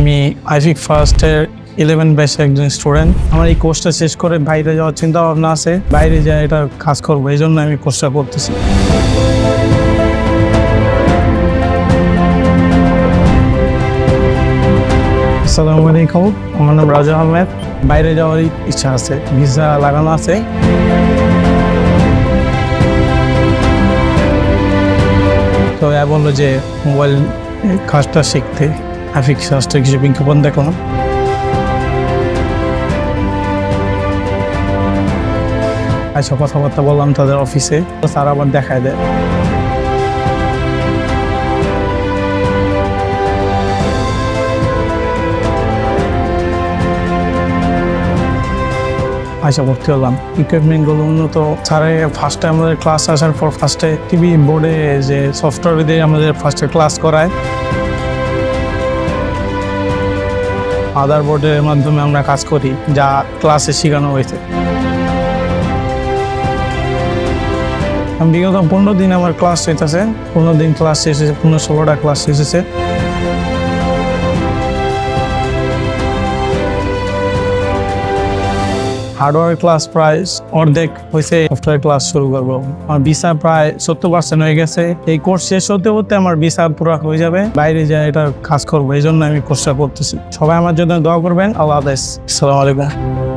আমি iFixFast-এর 11 ব্যাচের একজন স্টুডেন্ট। আমার এই কোর্সটা শেষ করে বাইরে যাওয়ার চিন্তা ভাবনা আছে। বাইরে যাই এটা কাজ করবো, এই জন্য আমি কোর্সটা করতেছি। আসসালামু আলাইকুম, আমার নাম রাজা আহমেদ। বাইরে যাওয়ার ইচ্ছা আছে, ভিসা লাগানো আছে। তো বললো যে মোবাইল কাজটা শিখতে iFixFast-এর কিছু বিজ্ঞাপন দেখলাম। আচ্ছা, কথাবার্তা বললাম তাদের অফিসে, তারা আবার দেখায় দেয়। আচ্ছা, ভর্তি হলাম। ইকুইপমেন্টগুলো উন্নত। স্যারে ফার্স্টে আমাদের ক্লাস আসার পর ফার্স্টে টিভি বোর্ডে যে সফটওয়্যার দিয়ে আমাদের ফার্স্টে ক্লাস করায়, আদার বোর্ডের মাধ্যমে আমরা কাজ করি যা ক্লাসে শেখানো হয়েছে। বিগত 15 দিন আমার ক্লাস চলতেছে। 15 দিন ক্লাস শেষ হয়েছে, 16টা ক্লাস শেষ হয়েছে। হার্ডওয়্যার ক্লাস প্রায় অর্ধেক হয়েছে, সফটওয়্যার ক্লাস শুরু করবো। আমার ভিসা প্রায় 70% হয়ে গেছে। এই কোর্স শেষ হতে হতে আমার ভিসা পুরো হয়ে যাবে। বাইরে যাই এটা কাজ করবো, এই জন্য আমি কোর্সটা করতেছি। সবাই আমার জন্য দোয়া করবেন। আল্লাহ হাফেজ। আসসালামু আলাইকুম।